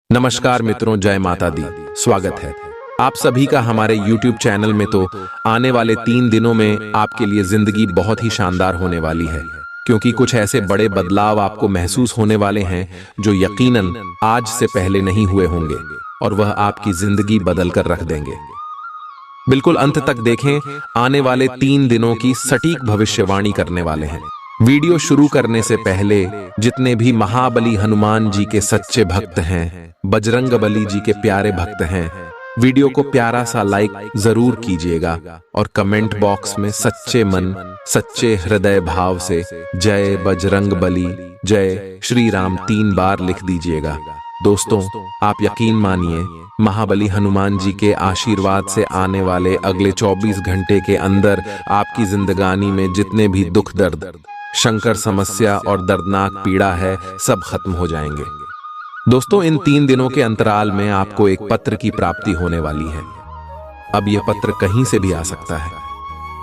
नमस्कार मित्रों, जय माता दी। स्वागत है आप सभी का हमारे YouTube चैनल में। तो आने वाले 3 दिनों में आपके लिए जिंदगी बहुत ही शानदार होने वाली है, क्योंकि कुछ ऐसे बड़े बदलाव आपको महसूस होने वाले हैं जो यकीनन आज से पहले नहीं हुए होंगे, और वह आपकी जिंदगी बदल कर रख देंगे। बिल्कुल अंत तक देखें, आने वाले 3 दिनों की सटीक भविष्यवाणी करने वाले हैं। वीडियो शुरू करने से पहले जितने भी महाबली हनुमान जी के सच्चे भक्त हैं, बजरंगबली जी के प्यारे भक्त हैं, वीडियो को प्यारा सा लाइक जरूर कीजिएगा और कमेंट बॉक्स में सच्चे मन सच्चे हृदय भाव से जय बजरंगबली, जय श्री राम 3 बार लिख दीजिएगा। दोस्तों, आप यकीन मानिए, महाबली हनुमान जी के आशीर्वाद से आने वाले अगले 24 घंटे के अंदर आपकी जिंदगानी में जितने भी दुख दर्द, शंकर समस्या और दर्दनाक पीड़ा है, सब खत्म हो जाएंगे। दोस्तों, इन 3 दिनों के अंतराल में आपको एक पत्र की प्राप्ति होने वाली है। अब यह पत्र कहीं से भी आ सकता है,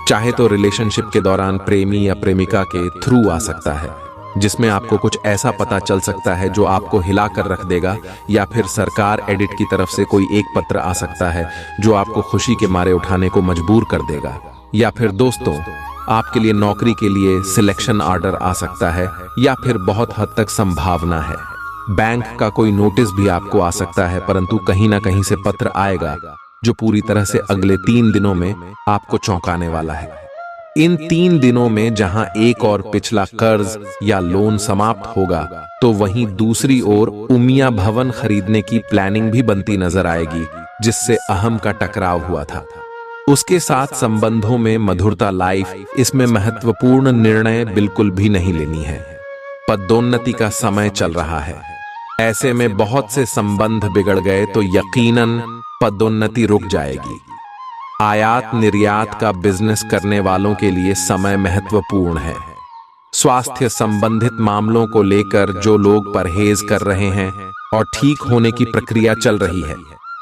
चाहे तो रिलेशनशिप के दौरान प्रेमी या प्रेमिका के थ्रू आ सकता है, जिसमें आपको कुछ ऐसा पता चल सकता है जो आपको हिला कर रख देगा, या फिर सरकार एडिट की तरफ से कोई एक पत्र आ सकता है जो आपको खुशी के मारे उठाने को मजबूर कर देगा, या फिर दोस्तों आपके लिए नौकरी के लिए सिलेक्शन ऑर्डर आ सकता है, या फिर बहुत हद तक संभावना है बैंक का कोई नोटिस भी आपको आ सकता है। परंतु कहीं ना कहीं से पत्र आएगा जो पूरी तरह से अगले 3 दिनों में आपको चौंकाने वाला है। इन 3 दिनों में जहां एक और पिछला कर्ज या लोन समाप्त होगा, तो वहीं दूसरी ओर उमिया भवन खरीदने की प्लानिंग भी बनती नजर आएगी, जिससे अहम का टकराव हुआ था। उसके साथ संबंधों में मधुरता लाइफ, इसमें महत्वपूर्ण निर्णय बिल्कुल भी नहीं लेनी है। पदोन्नति का समय चल रहा है, ऐसे में बहुत से संबंध बिगड़ गए तो यकीनन पदोन्नति रुक जाएगी। आयात निर्यात का बिजनेस करने वालों के लिए समय महत्वपूर्ण है। स्वास्थ्य संबंधित मामलों को लेकर जो लोग परहेज कर रहे हैं और ठीक होने की प्रक्रिया चल रही है,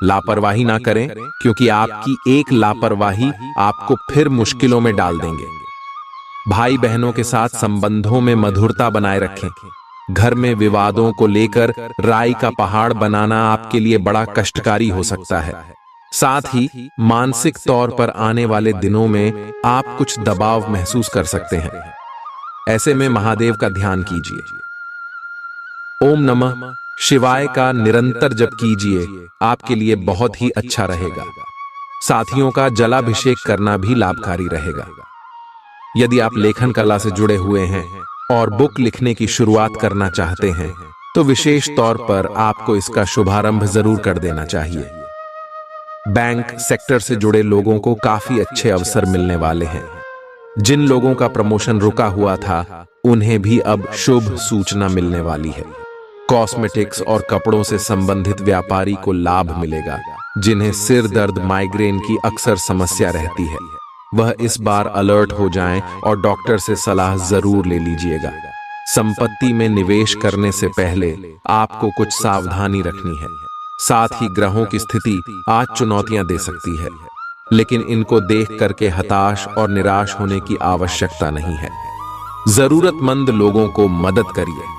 लापरवाही ना करें, क्योंकि आपकी एक लापरवाही आपको फिर मुश्किलों में डाल देंगे। भाई बहनों के साथ संबंधों में मधुरता बनाए रखें। घर में विवादों को लेकर राई का पहाड़ बनाना आपके लिए बड़ा कष्टकारी हो सकता है। साथ ही मानसिक तौर पर आने वाले दिनों में आप कुछ दबाव महसूस कर सकते हैं। ऐसे में महादेव का ध्यान कीजिए। ओम नमः शिवाय का निरंतर जप कीजिए, आपके लिए बहुत ही अच्छा रहेगा। साथियों का जलाभिषेक करना भी लाभकारी रहेगा। यदि आप लेखन कला से जुड़े हुए हैं और बुक लिखने की शुरुआत करना चाहते हैं, तो विशेष तौर पर आपको इसका शुभारंभ जरूर कर देना चाहिए। बैंक सेक्टर से जुड़े लोगों को काफी अच्छे अवसर मिलने वाले हैं। जिन लोगों का प्रमोशन रुका हुआ था, उन्हें भी अब शुभ सूचना मिलने वाली है। कॉस्मेटिक्स और कपड़ों से संबंधित व्यापारी को लाभ मिलेगा। जिन्हें सिर दर्द, माइग्रेन की अक्सर समस्या रहती है, वह इस बार अलर्ट हो जाएं और डॉक्टर से सलाह जरूर ले लीजिएगा। संपत्ति में निवेश करने से पहले आपको कुछ सावधानी रखनी है। साथ ही ग्रहों की स्थिति आज चुनौतियां दे सकती है, लेकिन इनको देख करके हताश और निराश होने की आवश्यकता नहीं है। जरूरतमंद लोगों को मदद करिए।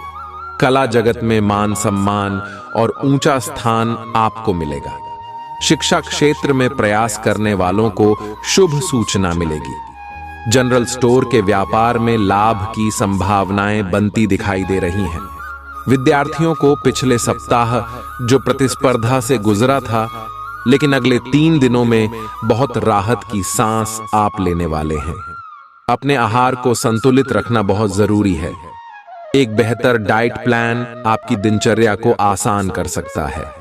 कला जगत में मान सम्मान और ऊंचा स्थान आपको मिलेगा। शिक्षा क्षेत्र में प्रयास करने वालों को शुभ सूचना मिलेगी। जनरल स्टोर के व्यापार में लाभ की संभावनाएं बनती दिखाई दे रही हैं। विद्यार्थियों को पिछले सप्ताह जो प्रतिस्पर्धा से गुजरा था, लेकिन अगले 3 दिनों में बहुत राहत की सांस आप लेने वाले हैं। अपने आहार को संतुलित रखना बहुत जरूरी है। एक बेहतर डाइट प्लान आपकी दिनचर्या को आसान कर सकता है।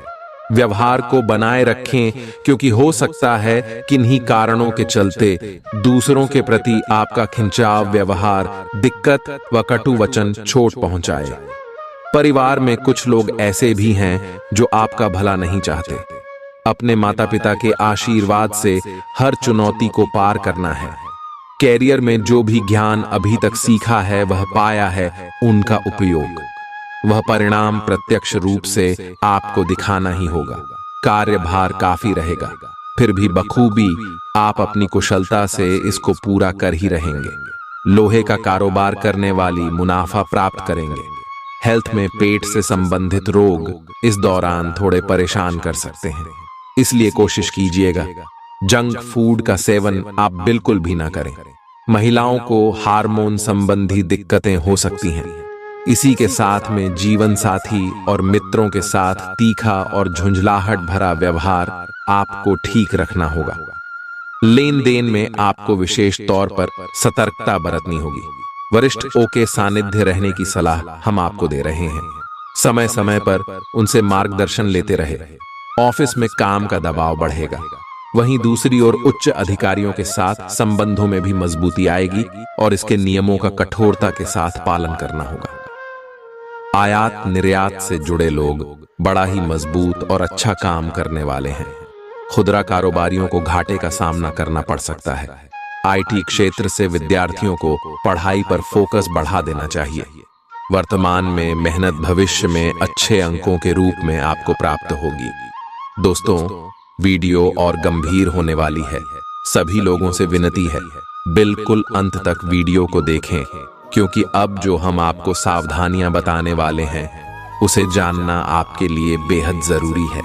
व्यवहार को बनाए रखें, क्योंकि हो सकता है किन्हीं कारणों के चलते दूसरों के प्रति आपका खिंचाव व्यवहार दिक्कत व कटु वचन चोट पहुंचाए। परिवार में कुछ लोग ऐसे भी हैं जो आपका भला नहीं चाहते। अपने माता पिता के आशीर्वाद से हर चुनौती को पार करना है। कैरियर में जो भी ज्ञान अभी तक सीखा है, वह पाया है, उनका उपयोग, वह परिणाम प्रत्यक्ष रूप से आपको दिखाना ही होगा। कार्यभार काफी रहेगा, फिर भी बखूबी आप अपनी कुशलता से इसको पूरा कर ही रहेंगे। लोहे का कारोबार करने वाली मुनाफा प्राप्त करेंगे। हेल्थ में पेट से संबंधित रोग इस दौरान थोड़े परेशान कर सकते हैं, इसलिए कोशिश कीजिएगा जंक फूड का सेवन आप बिल्कुल भी ना करें। महिलाओं को हार्मोन संबंधी दिक्कतें हो सकती हैं। इसी के साथ में जीवन साथी और मित्रों के साथ तीखा और झुंझलाहट भरा व्यवहार आपको ठीक रखना होगा। लेन देन में आपको विशेष तौर पर सतर्कता बरतनी होगी। वरिष्ठों के सानिध्य रहने की सलाह हम आपको दे रहे हैं। समय समय पर उनसे मार्गदर्शन लेते रहे। ऑफिस में काम का दबाव बढ़ेगा, वहीं दूसरी ओर उच्च अधिकारियों के साथ संबंधों में भी मजबूती आएगी और इसके नियमों का कठोरता के साथ पालन करना होगा। आयात निर्यात से जुड़े लोग बड़ा ही मजबूत और अच्छा काम करने वाले हैं। खुदरा कारोबारियों को घाटे का सामना करना पड़ सकता है। आईटी क्षेत्र से विद्यार्थियों को पढ़ाई पर फोकस बढ़ा देना चाहिए। वर्तमान में मेहनत भविष्य में अच्छे अंकों के रूप में आपको प्राप्त होगी। दोस्तों, वीडियो और गंभीर होने वाली है। सभी लोगों से विनती है बिल्कुल अंत तक वीडियो को देखें, क्योंकि अब जो हम आपको सावधानियां बताने वाले हैं उसे जानना आपके लिए बेहद जरूरी है।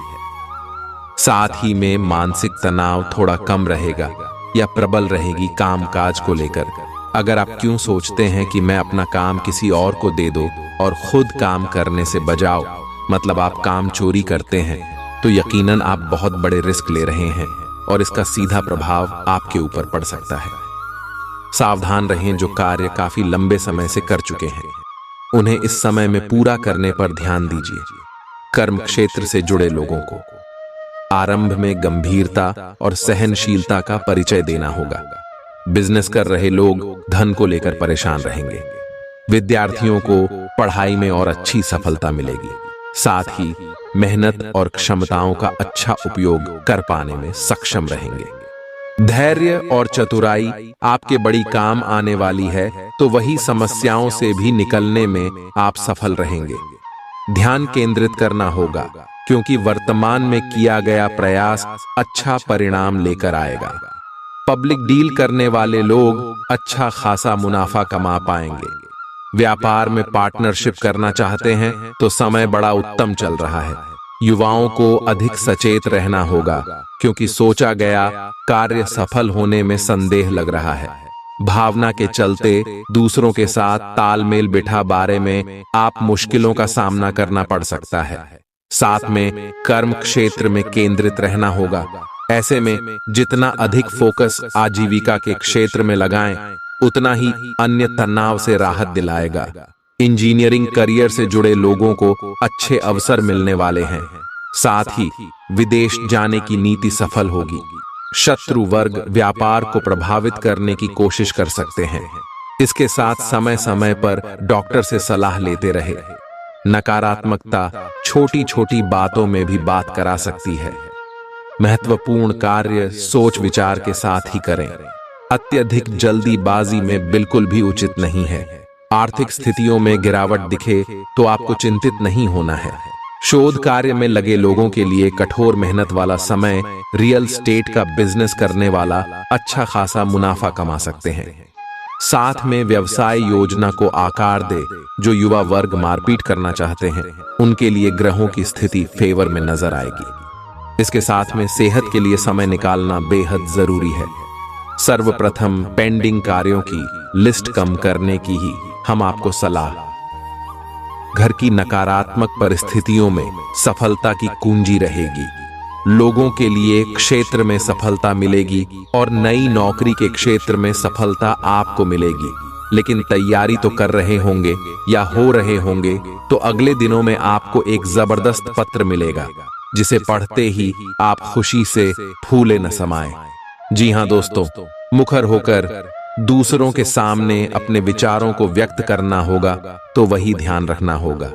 साथ ही में मानसिक तनाव थोड़ा कम रहेगा या प्रबल रहेगी कामकाज को लेकर। अगर आप क्यों सोचते हैं कि मैं अपना काम किसी और को दे दो और खुद काम करने से बजाओ, मतलब आप काम चोरी करते हैं, तो यकीनन आप बहुत बड़े रिस्क ले रहे हैं और इसका सीधा प्रभाव आपके ऊपर पड़ सकता है। सावधान रहें, जो कार्य काफी लंबे समय से कर चुके हैं उन्हें इस समय में पूरा करने पर ध्यान दीजिए। कर्म क्षेत्र से जुड़े लोगों को आरंभ में गंभीरता और सहनशीलता का परिचय देना होगा। बिजनेस कर रहे लोग धन को लेकर परेशान रहेंगे। विद्यार्थियों को पढ़ाई में और अच्छी सफलता मिलेगी। साथ ही मेहनत और क्षमताओं का अच्छा उपयोग कर पाने में सक्षम रहेंगे। धैर्य और चतुराई आपके बड़ी काम आने वाली है, तो वही समस्याओं से भी निकलने में आप सफल रहेंगे। ध्यान केंद्रित करना होगा, क्योंकि वर्तमान में किया गया प्रयास अच्छा परिणाम लेकर आएगा। पब्लिक डील करने वाले लोग अच्छा खासा मुनाफा कमा पाएंगे। व्यापार में पार्टनरशिप करना चाहते हैं तो समय बड़ा उत्तम चल रहा है। युवाओं को अधिक सचेत रहना होगा, क्योंकि सोचा गया कार्य सफल होने में संदेह लग रहा है। भावना के चलते दूसरों के साथ तालमेल बिठा बारे में आप मुश्किलों का सामना करना पड़ सकता है। साथ में कर्म क्षेत्र में केंद्रित रहना होगा। ऐसे में जितना अधिक फोकस आजीविका के क्षेत्र में लगाएं, उतना ही अन्य तनाव से राहत दिलाएगा। इंजीनियरिंग करियर से जुड़े लोगों को अच्छे अवसर मिलने वाले हैं। साथ ही विदेश जाने की नीति सफल होगी। शत्रु वर्ग व्यापार को प्रभावित करने की कोशिश कर सकते हैं। इसके साथ समय समय पर डॉक्टर से सलाह लेते रहे। नकारात्मकता छोटी छोटी बातों में भी बात करा सकती है। महत्वपूर्ण कार्य सोच विचार के साथ ही करें। अत्यधिक जल्दीबाजी में बिल्कुल भी उचित नहीं है। आर्थिक स्थितियों में गिरावट दिखे तो आपको चिंतित नहीं होना है। शोध कार्य में लगे लोगों के लिए कठोर मेहनत वाला समय। रियल एस्टेट का बिजनेस करने वाला अच्छा खासा मुनाफा कमा सकते हैं। साथ में व्यवसाय योजना को आकार दे। जो युवा वर्ग मारपीट करना चाहते हैं उनके लिए ग्रहों की स्थिति फेवर में नजर आएगी। इसके साथ में सेहत के लिए समय निकालना बेहद जरूरी है। सर्वप्रथम पेंडिंग कार्यों की लिस्ट कम करने की ही हम आपको सलाह। घर की नकारात्मक परिस्थितियों में सफलता की कुंजी रहेगी। लोगों के लिए क्षेत्र में सफलता मिलेगी और नई नौकरी के क्षेत्र में सफलता आपको मिलेगी। लेकिन तैयारी तो कर रहे होंगे या हो रहे होंगे, तो अगले दिनों में आपको एक जबरदस्त पत्र मिलेगा, जिसे पढ़ते ही आप खुशी से फूले न समाएं। जी हाँ दोस्तों, मुखर होकर दूसरों के सामने अपने विचारों को व्यक्त करना होगा, तो वही ध्यान रखना होगा।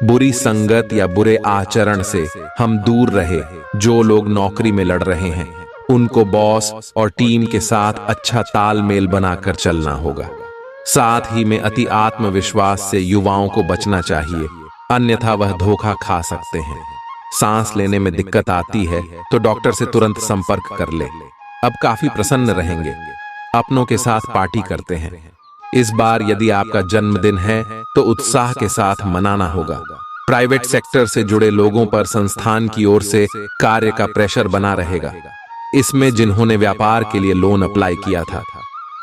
बुरी संगत या बुरे आचरण से हम दूर रहे। जो लोग नौकरी में लड़ रहे हैं उनको बॉस और टीम के साथ अच्छा तालमेल बनाकर चलना होगा। साथ ही में अति आत्मविश्वास से युवाओं को बचना चाहिए, अन्यथा वह धोखा खा सकते हैं। सांस लेने में दिक्कत आती है तो डॉक्टर से तुरंत संपर्क कर ले। अब काफी प्रसन्न रहेंगे। अपनों के साथ पार्टी करते हैं। इस बार यदि आपका जन्मदिन है तो उत्साह के साथ मनाना होगा। प्राइवेट सेक्टर से जुड़े लोगों पर संस्थान की ओर से कार्य का प्रेशर बना रहेगा। इसमें जिन्होंने व्यापार के लिए लोन अप्लाई किया था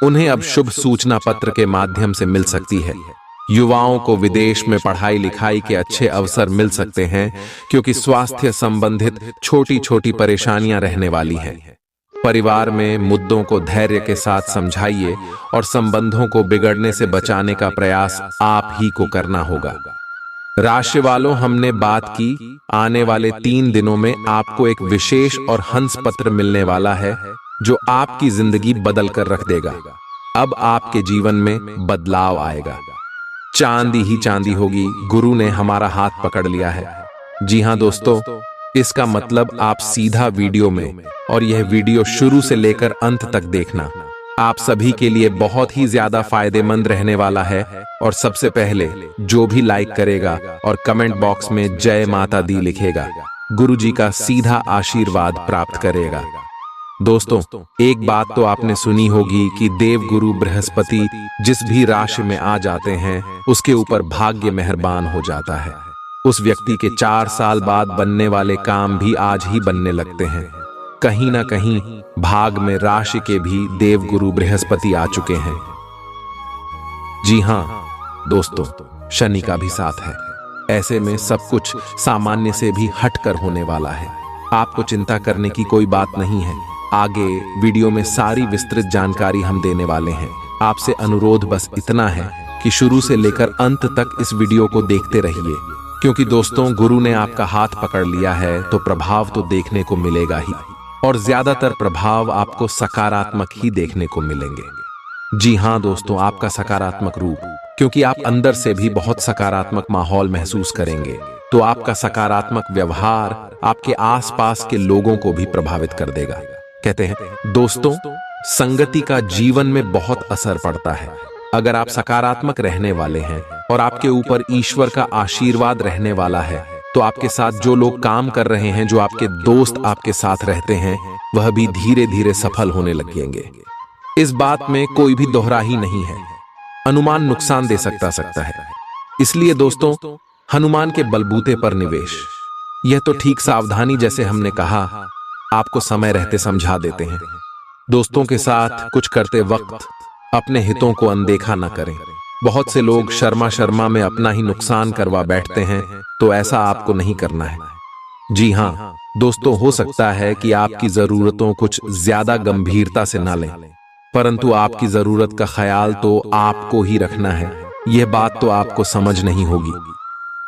उन्हें अब शुभ सूचना पत्र के माध्यम से मिल सकती है। युवाओं को विदेश में पढ़ाई लिखाई के अच्छे अवसर मिल सकते हैं क्योंकि स्वास्थ्य संबंधित छोटी छोटी परेशानियां रहने वाली हैं। परिवार में मुद्दों को धैर्य के साथ समझाइए और संबंधों को बिगड़ने से बचाने का प्रयास आप ही को करना होगा। राशि वालों, हमने बात की आने वाले 3 दिनों में आपको एक विशेष और हंस पत्र मिलने वाला है जो आपकी जिंदगी बदल कर रख देगा। अब आपके जीवन में बदलाव आएगा। चांदी ही चांदी होगी। गुरु ने हमारा हाथ पकड़ लिया है। जी हां दोस्तों, इसका मतलब आप सीधा वीडियो में, और यह वीडियो शुरू से लेकर अंत तक देखना। आप सभी के लिए बहुत ही ज्यादा फायदेमंद रहने वाला है। और सबसे पहले जो भी लाइक करेगा और कमेंट बॉक्स में जय माता दी लिखेगा, गुरु जी का सीधा आशीर्वाद प्राप्त करेगा। दोस्तों, एक बात तो आपने सुनी होगी कि देव गुरु बृहस्पति जिस भी राशि में आ जाते हैं उसके ऊपर भाग्य मेहरबान हो जाता है। उस व्यक्ति के 4 साल बाद बनने वाले काम भी आज ही बनने लगते हैं। कहीं ना कहीं भाग में राशि के भी देव गुरु बृहस्पति आ चुके हैं। जी हां दोस्तों, शनि का भी साथ है। ऐसे में सब कुछ सामान्य से भी हटकर होने वाला है। आपको चिंता करने की कोई बात नहीं है। आगे वीडियो में सारी विस्तृत जानकारी हम देने वाले हैं। आपसे अनुरोध बस इतना है कि शुरू से लेकर अंत तक इस वीडियो को देखते रहिए, क्योंकि दोस्तों गुरु ने आपका हाथ पकड़ लिया है तो प्रभाव तो देखने को मिलेगा ही, और ज्यादातर प्रभाव आपको सकारात्मक ही देखने को मिलेंगे। जी हां दोस्तों, आपका सकारात्मक रूप, क्योंकि आप अंदर से भी बहुत सकारात्मक माहौल महसूस करेंगे, तो आपका सकारात्मक व्यवहार आपके आसपास के लोगों को भी प्रभावित कर देगा। कहते हैं दोस्तों, संगति का जीवन में बहुत असर पड़ता है। अगर आप सकारात्मक रहने वाले हैं और आपके ऊपर ईश्वर का आशीर्वाद रहने वाला है, तो आपके साथ जो लोग काम कर रहे हैं, जो आपके दोस्त आपके साथ रहते हैं, वह भी धीरे धीरे सफल होने लगेंगे। इस बात में कोई भी दोहरा ही नहीं है। अनुमान नुकसान दे सकता है। इसलिए दोस्तों, हनुमान के बलबूते पर निवेश, यह तो ठीक सावधानी, जैसे हमने कहा, आपको समय रहते समझा देते हैं। दोस्तों के साथ कुछ करते वक्त अपने हितों को अनदेखा न करें। बहुत से लोग शर्मा में अपना ही नुकसान करवा बैठते हैं, तो ऐसा आपको नहीं करना है। जी हां दोस्तों, हो सकता है कि आपकी जरूरतों कुछ ज्यादा गंभीरता से ना लें, परंतु आपकी जरूरत का ख्याल तो आपको ही रखना है। यह बात तो आपको समझ नहीं होगी।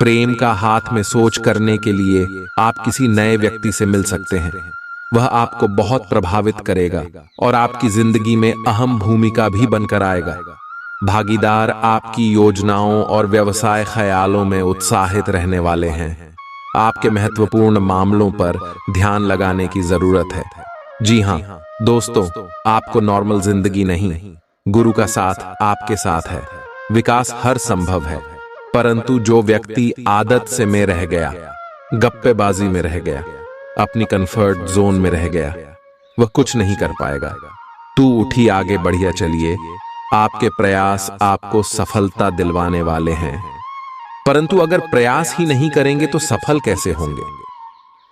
प्रेम का हाथ में सोच करने के लिए आप किसी नए व्यक्ति से मिल सकते हैं। वह आपको बहुत प्रभावित करेगा और आपकी जिंदगी में अहम भूमिका भी बनकर आएगा। भागीदार आपकी योजनाओं और व्यवसाय ख्यालों में उत्साहित रहने वाले हैं। आपके महत्वपूर्ण मामलों पर ध्यान लगाने की जरूरत है। जी हां दोस्तों, आपको नॉर्मल जिंदगी नहीं, गुरु का साथ आपके साथ है। विकास हर संभव है, परंतु जो व्यक्ति आदत से में रह गया, गप्पेबाजी में रह गया, अपनी कंफर्ट जोन में रह गया, वह कुछ नहीं कर पाएगा। तू उठी, आगे बढ़िया चलिए। आपके प्रयास आपको सफलता दिलवाने वाले हैं, परंतु अगर प्रयास ही नहीं करेंगे तो सफल कैसे होंगे?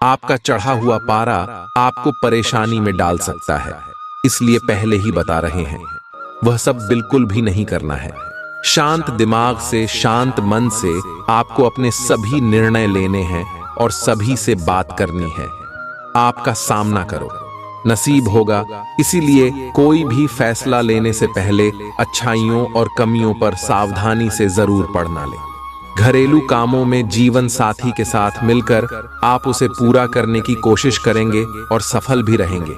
आपका चढ़ा हुआ पारा आपको परेशानी में डाल सकता है, इसलिए पहले ही बता रहे हैं, वह सब बिल्कुल भी नहीं करना है। शांत दिमाग से, शांत मन से आपको अपने सभी निर्णय लेने हैं और सभी से बात करनी है। आपका सामना करो, नसीब होगा। इसीलिए कोई भी फैसला लेने से पहले अच्छाइयों और कमियों पर सावधानी से जरूर पढ़ना लें। घरेलू कामों में जीवन साथी के साथ मिलकर आप उसे पूरा करने की कोशिश करेंगे और सफल भी रहेंगे।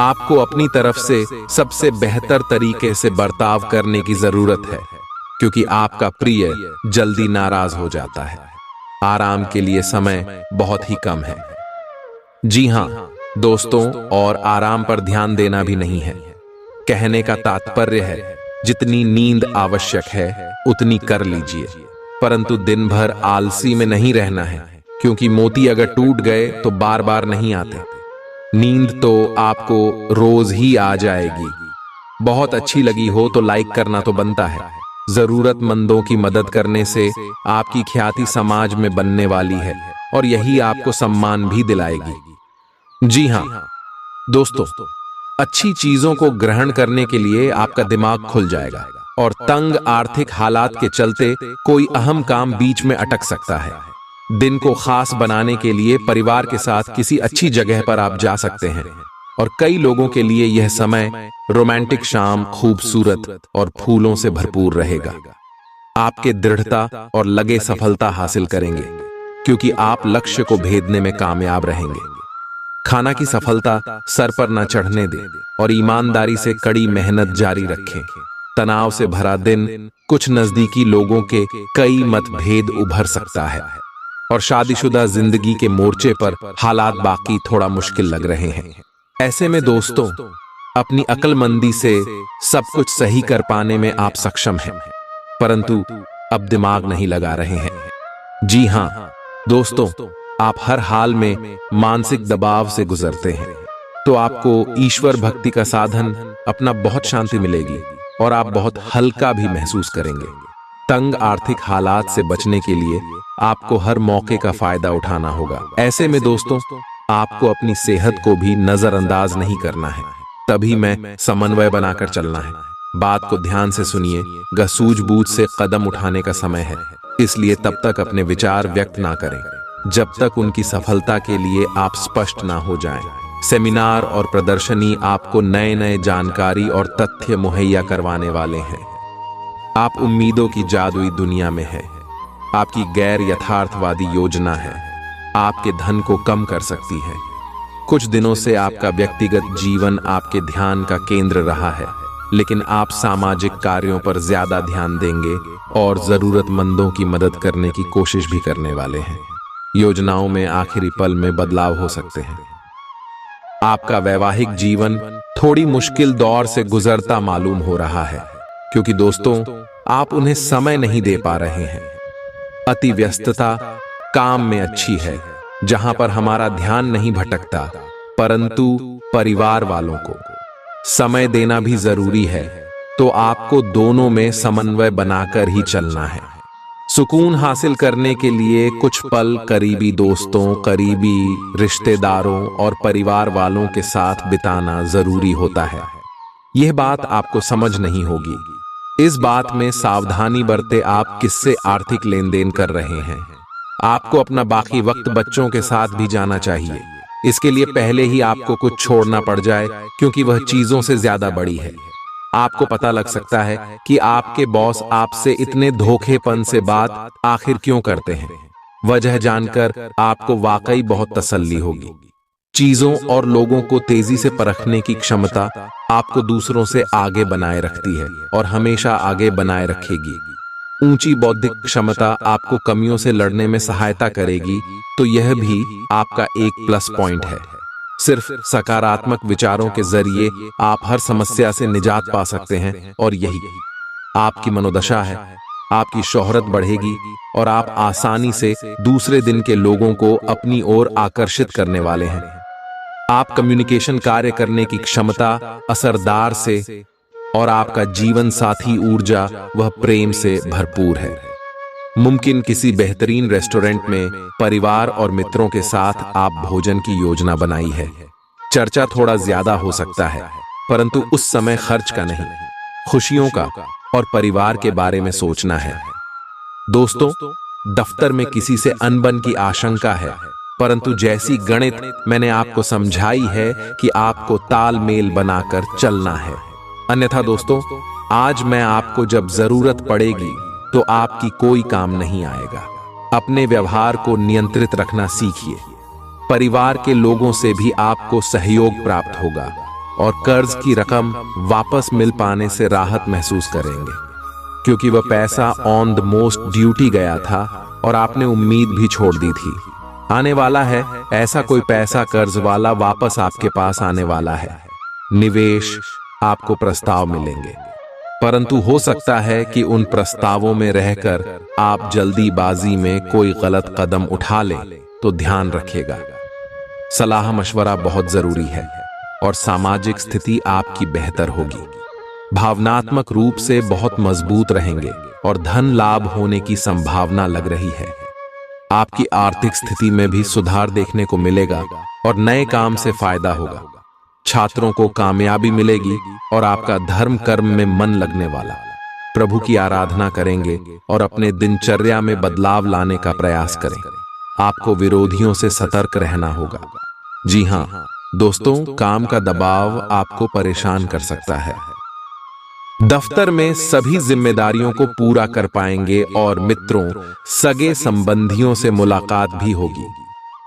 आपको अपनी तरफ से सबसे बेहतर तरीके से बर्ताव करने की जरूरत है, क्योंकि आपका प्रिय जल्दी नाराज हो जाता है। आराम के लिए समय बहुत ही कम है। जी हां दोस्तों, और आराम पर ध्यान देना भी नहीं है। कहने का तात्पर्य है, जितनी नींद आवश्यक है उतनी कर लीजिए, परंतु दिन भर आलसी में नहीं रहना है, क्योंकि मोती अगर टूट गए तो बार बार नहीं आते। नींद तो आपको रोज ही आ जाएगी। बहुत अच्छी लगी हो तो लाइक करना तो बनता है। जरूरतमंदों की मदद करने से आपकी ख्याति समाज में बनने वाली है और यही आपको सम्मान भी दिलाएगी। जी हाँ दोस्तों, अच्छी चीजों को ग्रहण करने के लिए आपका दिमाग खुल जाएगा और तंग आर्थिक हालात के चलते कोई अहम काम बीच में अटक सकता है। दिन को खास बनाने के लिए परिवार के साथ किसी अच्छी जगह पर आप जा सकते हैं और कई लोगों के लिए यह समय रोमांटिक शाम खूबसूरत और फूलों से भरपूर रहेगा। आपके दृढ़ता और लगे सफलता हासिल करेंगे क्योंकि आप लक्ष्य को भेदने में कामयाब रहेंगे। खाना की सफलता सर पर न चढ़ने दें और ईमानदारी से कड़ी मेहनत जारी रखें। तनाव से भरा दिन, कुछ नजदीकी लोगों के कई मतभेद उभर सकता है और शादीशुदा जिंदगी के मोर्चे पर हालात बाकी थोड़ा मुश्किल लग रहे हैं। ऐसे में दोस्तों, अपनी अक्लमंदी से सब कुछ सही कर पाने में आप सक्षम हैं, परंतु अब दिमाग नहीं लगा रहे हैं। जी हां दोस्तों, आप हर हाल में मानसिक दबाव से गुजरते हैं, तो आपको ईश्वर भक्ति का साधन अपना बहुत शांति मिलेगी और आप बहुत हल्का भी महसूस करेंगे। तंग आर्थिक हालात से बचने के लिए आपको हर मौके का फायदा उठाना होगा। ऐसे में दोस्तों, आपको अपनी सेहत को भी नजरअंदाज नहीं करना है। तभी मैं समन्वय बनाकर चलना है। बात को ध्यान से सुनिए। सूझबूझ से कदम उठाने का समय है, इसलिए तब तक अपने विचार व्यक्त ना करें जब तक उनकी सफलता के लिए आप स्पष्ट ना हो जाएं। सेमिनार और प्रदर्शनी आपको नए नए जानकारी और तथ्य मुहैया करवाने वाले हैं। आप उम्मीदों की जादुई दुनिया में हैं। आपकी गैर यथार्थवादी योजना है आपके धन को कम कर सकती है। कुछ दिनों से आपका व्यक्तिगत जीवन आपके ध्यान का केंद्र रहा है, लेकिन आप सामाजिक कार्यों पर ज्यादा ध्यान देंगे और जरूरतमंदों की मदद करने की कोशिश भी करने वाले हैं। योजनाओं में आखिरी पल में बदलाव हो सकते हैं। आपका वैवाहिक जीवन थोड़ी मुश्किल दौर से गुजरता मालूम हो रहा है, क्योंकि दोस्तों, आप उन्हें समय नहीं दे पा रहे हैं। अति व्यस्तता काम में अच्छी है, जहां पर हमारा ध्यान नहीं भटकता, परंतु परिवार वालों को समय देना भी जरूरी है, तो आपको दोनों में समन्वय बनाकर ही चलना है। सुकून हासिल करने के लिए कुछ पल करीबी दोस्तों, करीबी रिश्तेदारों और परिवार वालों के साथ बिताना जरूरी होता है। यह बात आपको समझ नहीं होगी। इस बात में सावधानी बरते आप किससे आर्थिक लेन देन कर रहे हैं। आपको अपना बाकी वक्त बच्चों के साथ भी जाना चाहिए। इसके लिए पहले ही आपको कुछ छोड़ना पड़ जाए, क्योंकि वह चीजों से ज्यादा बड़ी है। आपको पता लग सकता है कि आपके बॉस आपसे इतने धोखेपन से बात आखिर क्यों करते हैं। वजह जानकर आपको वाकई बहुत तसल्ली होगी। चीजों और लोगों को तेजी से परखने की क्षमता आपको दूसरों से आगे बनाए रखती है और हमेशा आगे बनाए रखेगी। ऊंची बौद्धिक क्षमता आपको कमियों से लड़ने में सहायता करेगी, तो यह भी आपका एक प्लस पॉइंट है। सिर्फ सकारात्मक विचारों के जरिए आप हर समस्या से निजात पा सकते हैं और यही आपकी मनोदशा है। आपकी शोहरत बढ़ेगी और आप आसानी से दूसरे दिन के लोगों को अपनी ओर आकर्षित करने वाले हैं। आप कम्युनिकेशन कार्य करने की क्षमता असरदार से और आपका जीवन साथी ऊर्जा वह प्रेम से भरपूर है। मुमकिन किसी बेहतरीन रेस्टोरेंट में परिवार और मित्रों के साथ आप भोजन की योजना बनाई है। चर्चा थोड़ा ज्यादा हो सकता है, परंतु उस समय खर्च का नहीं, खुशियों का और परिवार के बारे में सोचना है। दोस्तों, दफ्तर में किसी से अनबन की आशंका है, परंतु जैसी गणित मैंने आपको समझाई है कि आपको तालमेल बनाकर चलना है। अन्यथा दोस्तों, आज मैं आपको जब जरूरत पड़ेगी तो आपकी कोई काम नहीं आएगा। अपने व्यवहार को नियंत्रित रखना सीखिए। परिवार के लोगों से भी आपको सहयोग प्राप्त होगा और कर्ज की रकम वापस मिल पाने से राहत महसूस करेंगे, क्योंकि वह पैसा ऑन द मोस्ट ड्यूटी गया था और आपने उम्मीद भी छोड़ दी थी। आने वाला है ऐसा कोई पैसा कर्ज वाला वापस आपके पास आने वाला है। निवेश आपको प्रस्ताव मिलेंगे, परंतु हो सकता है कि उन प्रस्तावों में रहकर आप जल्दीबाजी में कोई गलत कदम उठा लें, तो ध्यान रखिएगा। सलाह मशवरा बहुत जरूरी है और सामाजिक स्थिति आपकी बेहतर होगी। भावनात्मक रूप से बहुत मजबूत रहेंगे और धन लाभ होने की संभावना लग रही है। आपकी आर्थिक स्थिति में भी सुधार देखने को मिलेगा और नए काम से फायदा होगा। छात्रों को कामयाबी मिलेगी और आपका धर्म कर्म में मन लगने वाला। प्रभु की आराधना करेंगे और अपने दिनचर्या में बदलाव लाने का प्रयास करें। आपको विरोधियों से सतर्क रहना होगा। जी हां दोस्तों, काम का दबाव आपको परेशान कर सकता है। दफ्तर में सभी जिम्मेदारियों को पूरा कर पाएंगे और मित्रों, सगे संबंधियों से मुलाकात भी होगी।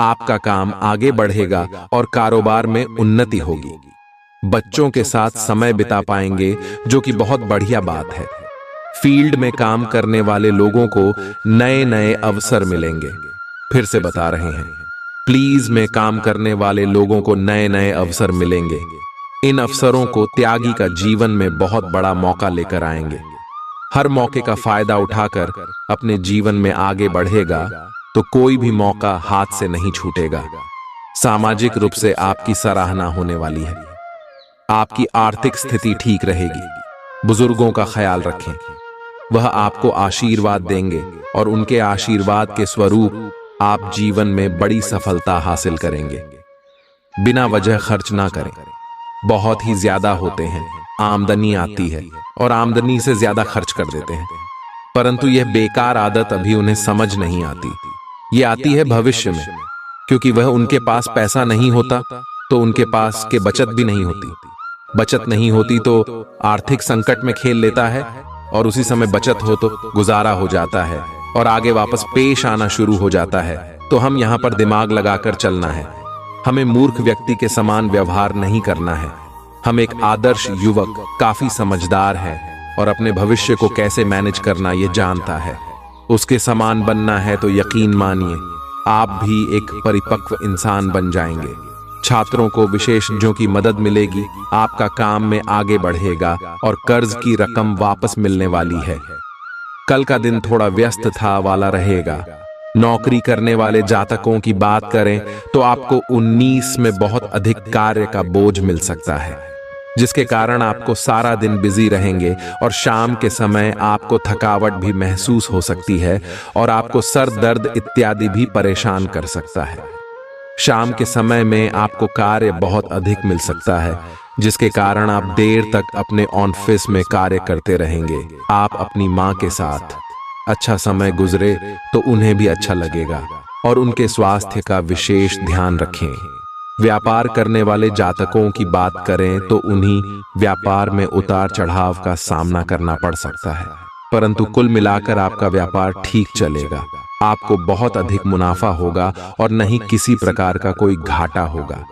आपका काम आगे बढ़ेगा और कारोबार में उन्नति होगी। बच्चों के साथ समय बिता पाएंगे, जो कि बहुत बढ़िया बात है। फील्ड में काम करने वाले लोगों को नए नए अवसर मिलेंगे। फिर से बता रहे हैं, प्लीज में काम करने वाले लोगों को नए नए अवसर मिलेंगे। इन अवसरों को त्यागी का जीवन में बहुत बड़ा मौका लेकर आएंगे। हर मौके का फायदा उठाकर अपने जीवन में आगे बढ़ेगा तो कोई भी मौका हाथ से नहीं छूटेगा। सामाजिक रूप से आपकी सराहना होने वाली है। आपकी आर्थिक स्थिति ठीक रहेगी। बुजुर्गों का ख्याल रखें, वह आपको आशीर्वाद देंगे और उनके आशीर्वाद के स्वरूप आप जीवन में बड़ी सफलता हासिल करेंगे। बिना वजह खर्च ना करें। बहुत ही ज्यादा होते हैं, आमदनी आती है और आमदनी से ज्यादा खर्च कर देते हैं, परंतु यह बेकार आदत अभी उन्हें समझ नहीं आती। ये आती है भविष्य में, क्योंकि वह उनके पास पैसा नहीं होता तो उनके पास के बचत भी नहीं होती। बचत नहीं होती तो आर्थिक संकट में खेल लेता है और उसी समय बचत हो तो गुजारा हो जाता है और आगे वापस पेश आना शुरू हो जाता है। तो हम यहाँ पर दिमाग लगाकर चलना है। हमें मूर्ख व्यक्ति के समान व्यवहार नहीं करना है। हम एक आदर्श युवक काफी समझदार है और अपने भविष्य को कैसे मैनेज करना ये जानता है। उसके समान बनना है तो यकीन मानिए आप भी एक परिपक्व इंसान बन जाएंगे। छात्रों को विशेषज्ञों की मदद मिलेगी। आपका काम में आगे बढ़ेगा और कर्ज की रकम वापस मिलने वाली है। कल का दिन थोड़ा व्यस्त था वाला रहेगा। नौकरी करने वाले जातकों की बात करें तो आपको 19 में बहुत अधिक कार्य का बोझ मिल सकता है, जिसके कारण आपको सारा दिन बिजी रहेंगे और शाम के समय आपको थकावट भी महसूस हो सकती है और आपको सर दर्द इत्यादि भी परेशान कर सकता है। शाम के समय में आपको कार्य बहुत अधिक मिल सकता है, जिसके कारण आप देर तक अपने ऑफिस में कार्य करते रहेंगे। आप अपनी माँ के साथ अच्छा समय गुजरे तो उन्हें भी अच्छा लगेगा और उनके स्वास्थ्य का विशेष ध्यान रखें। व्यापार करने वाले जातकों की बात करें तो उन्हीं व्यापार में उतार चढ़ाव का सामना करना पड़ सकता है, परंतु कुल मिलाकर आपका व्यापार ठीक चलेगा। आपको बहुत अधिक मुनाफा होगा और नहीं किसी प्रकार का कोई घाटा होगा।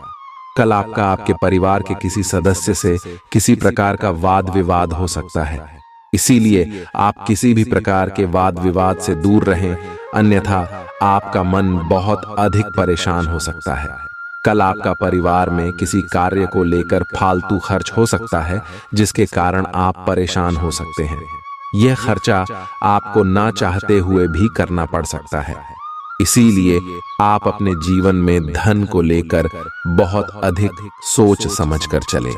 कल आपका आपके परिवार के किसी सदस्य से किसी प्रकार का वाद विवाद हो सकता है, इसीलिए आप किसी भी प्रकार के वाद विवाद से दूर रहें, अन्यथा आपका मन बहुत अधिक परेशान हो सकता है। कल आपका परिवार में किसी कार्य को लेकर फालतू खर्च हो सकता है, जिसके कारण आप परेशान हो सकते हैं। यह खर्चा आपको ना चाहते हुए भी करना पड़ सकता है, इसीलिए आप अपने जीवन में धन को लेकर बहुत अधिक सोच समझकर चलें।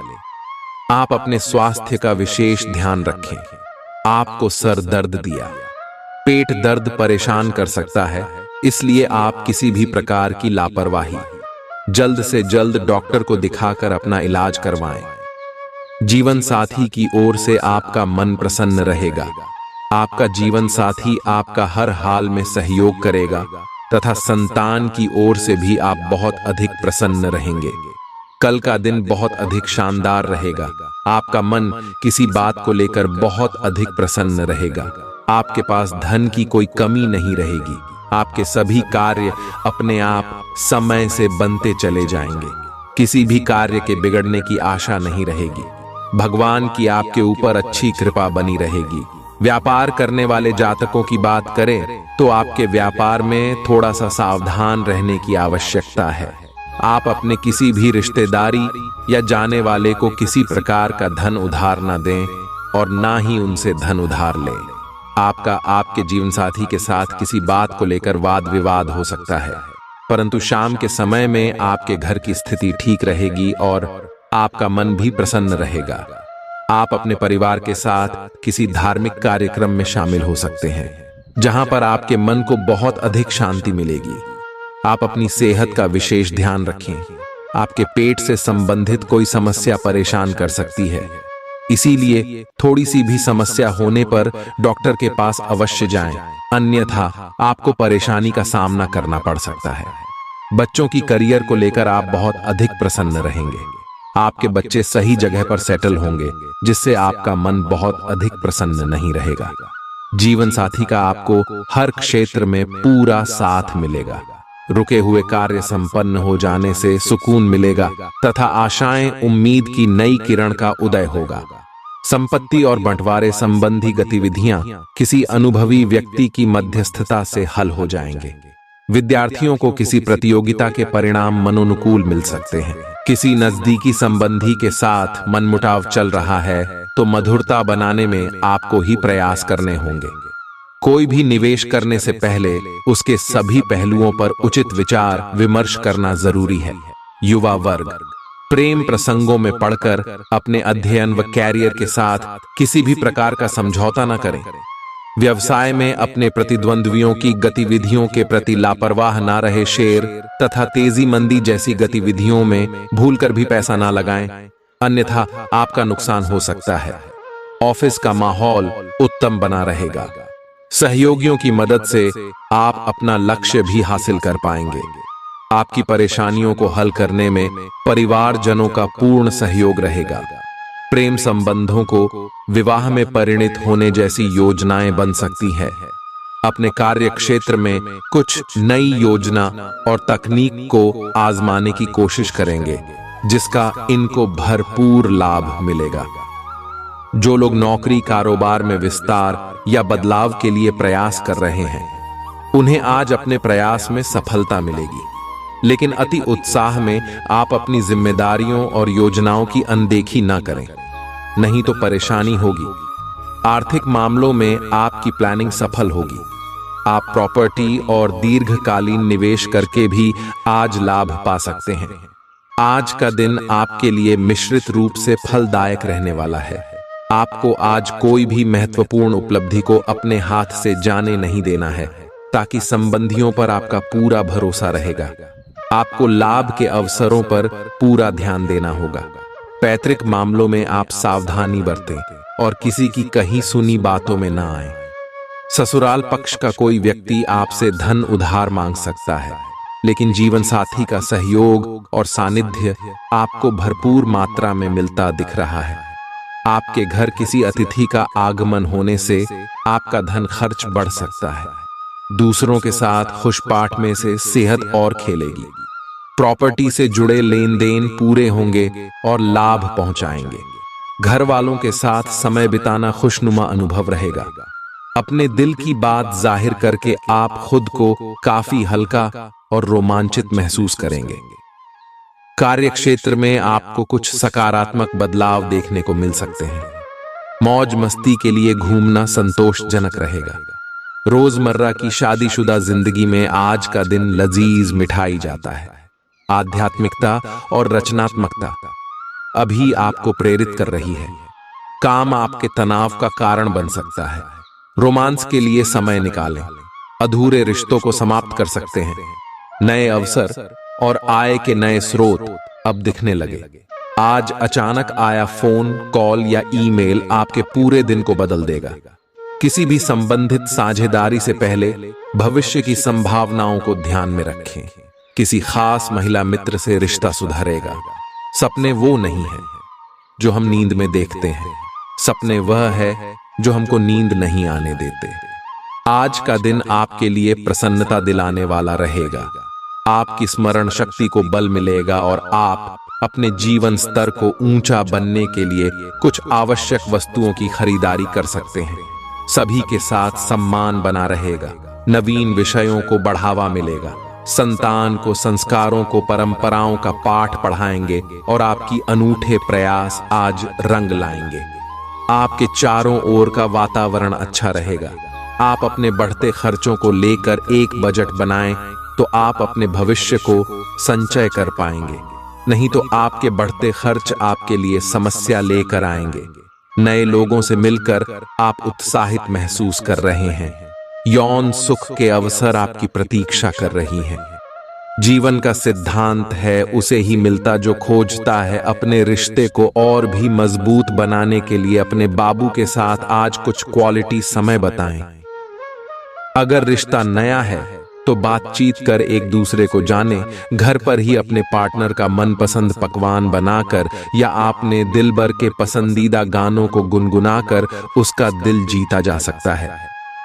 आप अपने स्वास्थ्य का विशेष ध्यान रखें। आपको सर दर्द दिया, पेट दर्द परेशान कर सकता है, इसलिए आप किसी भी प्रकार की लापरवाही जल्द से जल्द डॉक्टर को दिखाकर अपना इलाज करवाएं। जीवन साथी की ओर से आपका मन प्रसन्न रहेगा। आपका जीवन साथी आपका हर हाल में सहयोग करेगा तथा संतान की ओर से भी आप बहुत अधिक प्रसन्न रहेंगे। कल का दिन बहुत अधिक शानदार रहेगा। आपका मन किसी बात को लेकर बहुत अधिक प्रसन्न रहेगा। आपके पास धन की कोई कमी नहीं रहेगी। आपके सभी कार्य अपने आप समय से बनते चले जाएंगे। किसी भी कार्य के बिगड़ने की आशा नहीं रहेगी। भगवान की आपके ऊपर अच्छी कृपा बनी रहेगी। व्यापार करने वाले जातकों की बात करें तो आपके व्यापार में थोड़ा सा सावधान रहने की आवश्यकता है। आप अपने किसी भी रिश्तेदारी या जाने वाले को किसी प्रकार का धन उधार न दें और ना ही उनसे धन उधार लें। आपका आपके जीवन साथी के साथ किसी बात को लेकर वाद विवाद हो सकता है, परंतु शाम के समय में आपके घर की स्थिति ठीक रहेगी और आपका मन भी प्रसन्न रहेगा। आप अपने परिवार के साथ किसी धार्मिक कार्यक्रम में शामिल हो सकते हैं, जहां पर आपके मन को बहुत अधिक शांति मिलेगी। आप अपनी सेहत का विशेष ध्यान रखें। आपके पेट से संबंधित कोई समस्या परेशान कर सकती है, इसीलिए थोड़ी सी भी समस्या होने पर डॉक्टर के पास अवश्य जाएं, अन्यथा आपको परेशानी का सामना करना पड़ सकता है। बच्चों की करियर को लेकर आप बहुत अधिक प्रसन्न रहेंगे। आपके बच्चे सही जगह पर सेटल होंगे, जिससे आपका मन बहुत अधिक प्रसन्न नहीं रहेगा। जीवन साथी का आपको हर क्षेत्र में पूरा साथ मिलेगा। रुके हुए कार्य संपन्न हो जाने से सुकून मिलेगा तथा आशाएं, उम्मीद की नई किरण का उदय होगा। संपत्ति और बंटवारे संबंधी गतिविधियां किसी अनुभवी व्यक्ति की मध्यस्थता से हल हो जाएंगे। विद्यार्थियों को किसी प्रतियोगिता के परिणाम मनोनुकूल मिल सकते हैं। किसी नजदीकी संबंधी के साथ मनमुटाव चल रहा है तो मधुरता बनाने में आपको ही प्रयास करने होंगे। कोई भी निवेश करने से पहले उसके सभी पहलुओं पर उचित विचार विमर्श करना जरूरी है। युवा वर्ग, प्रेम प्रसंगों में पड़कर अपने अध्ययन व कैरियर के साथ किसी भी प्रकार का समझौता न करें। व्यवसाय में अपने प्रतिद्वंद्वियों की गतिविधियों के प्रति लापरवाह ना रहे शेर तथा तेजी मंदी जैसी गतिविधियों में भूलकर भी पैसा ना लगाएं, अन्यथा आपका नुकसान हो सकता है। ऑफिस का माहौल उत्तम बना रहेगा। सहयोगियों की मदद से आप अपना लक्ष्य भी हासिल कर पाएंगे। आपकी परेशानियों को हल करने में परिवारजनों का पूर्ण सहयोग रहेगा। प्रेम संबंधों को विवाह में परिणित होने जैसी योजनाएं बन सकती हैं। अपने कार्य क्षेत्र में कुछ नई योजना और तकनीक को आजमाने की कोशिश करेंगे, जिसका इनको भरपूर लाभ मिलेगा। जो लोग नौकरी कारोबार में विस्तार या बदलाव के लिए प्रयास कर रहे हैं, उन्हें आज अपने प्रयास में सफलता मिलेगी। लेकिन अति उत्साह में आप अपनी जिम्मेदारियों और योजनाओं की अनदेखी ना करें, नहीं तो परेशानी होगी। आर्थिक मामलों में आपकी प्लानिंग सफल होगी। आप प्रॉपर्टी और दीर्घकालीन निवेश करके भी आज लाभ पा सकते हैं। आज का दिन आपके लिए मिश्रित रूप से फलदायक रहने वाला है। आपको आज कोई भी महत्वपूर्ण उपलब्धि को अपने हाथ से जाने नहीं देना है, ताकि संबंधियों पर आपका पूरा भरोसा रहेगा। आपको लाभ के अवसरों पर पूरा ध्यान देना होगा। पैतृक मामलों में आप सावधानी बरतें और किसी की कही सुनी बातों में ना आए। ससुराल पक्ष का कोई व्यक्ति आपसे धन उधार मांग सकता है, लेकिन जीवन साथी का सहयोग और सानिध्य आपको भरपूर मात्रा में मिलता दिख रहा है। आपके घर किसी अतिथि का आगमन होने से आपका धन खर्च बढ़ सकता है। दूसरों के साथ खुशपाठ में से सेहत और खेलेगी। प्रॉपर्टी से जुड़े लेन देन पूरे होंगे और लाभ पहुंचाएंगे। घर वालों के साथ समय बिताना खुशनुमा अनुभव रहेगा। अपने दिल की बात जाहिर करके आप खुद को काफी हल्का और रोमांचित महसूस करेंगे। कार्य क्षेत्र में आपको कुछ सकारात्मक बदलाव देखने को मिल सकते हैं। मौज मस्ती के लिए घूमना संतोषजनक रहेगा। रोजमर्रा की शादीशुदा जिंदगी में आज का दिन लजीज मिठाई जाता है। आध्यात्मिकता और रचनात्मकता अभी आपको प्रेरित कर रही है। काम आपके तनाव का कारण बन सकता है। रोमांस के लिए समय निकालें। अधूरे रिश्तों को समाप्त कर सकते हैं। नए अवसर और आय के नए स्रोत अब दिखने लगे। आज अचानक आया फोन कॉल या ईमेल आपके पूरे दिन को बदल देगा। किसी भी संबंधित साझेदारी से पहले भविष्य की संभावनाओं को ध्यान में रखें। किसी खास महिला मित्र से रिश्ता सुधरेगा। सपने वो नहीं है जो हम नींद में देखते हैं, सपने वह है जो हमको नींद नहीं आने देते। आज का दिन आपके लिए प्रसन्नता दिलाने वाला रहेगा। आपकी स्मरण शक्ति को बल मिलेगा और आप अपने जीवन स्तर को ऊंचा बनने के लिए कुछ आवश्यक वस्तुओं की खरीदारी कर सकते हैं। सभी के साथ सम्मान बना रहेगा। नवीन विषयों को बढ़ावा मिलेगा। संतान को संस्कारों को परंपराओं का पाठ पढ़ाएंगे और आपकी अनूठे प्रयास आज रंग लाएंगे। आपके चारों ओर का वातावरण अच्छा रहेगा। आप अपने बढ़ते खर्चों को लेकर एक बजट बनाएं तो आप अपने भविष्य को संचय कर पाएंगे, नहीं तो आपके बढ़ते खर्च आपके लिए समस्या लेकर आएंगे। नए लोगों से मिलकर आप उत्साहित महसूस कर रहे हैं। यौन सुख के अवसर आपकी प्रतीक्षा कर रही हैं। जीवन का सिद्धांत है उसे ही मिलता जो खोजता है। अपने रिश्ते को और भी मजबूत बनाने के लिए अपने बाबू के साथ आज कुछ क्वालिटी समय बिताएं। अगर रिश्ता नया है तो बातचीत कर एक दूसरे को जाने। घर पर ही अपने पार्टनर का मनपसंद पकवान बनाकर या आपने दिल भर के पसंदीदा गानों को गुनगुनाकर उसका दिल जीता जा सकता है।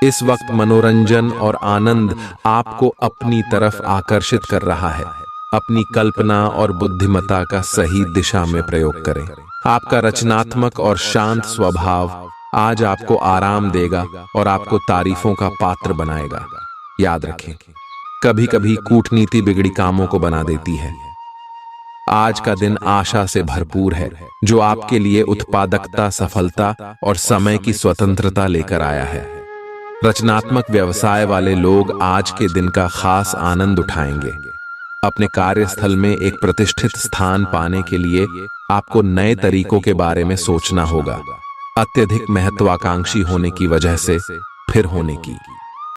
इस वक्त मनोरंजन और आनंद आपको अपनी तरफ आकर्षित कर रहा है। अपनी कल्पना और बुद्धिमत्ता का सही दिशा में प्रयोग करें। आपका रचनात्मक और शांत स्वभाव आज आपको आराम देगा और आपको तारीफों का पात्र बनाएगा। याद रखें, कभी कभी कूटनीति बिगड़ी कामों को बना देती है। आज का दिन आशा से भरपूर है जो आपके लिए उत्पादकता, सफलता और समय की स्वतंत्रता लेकर आया है। रचनात्मक व्यवसाय वाले लोग आज के दिन का खास आनंद उठाएंगे। अपने कार्यस्थल में एक प्रतिष्ठित स्थान पाने के लिए आपको नए तरीकों के बारे में सोचना होगा। अत्यधिक महत्वाकांक्षी होने की वजह से फिर होने की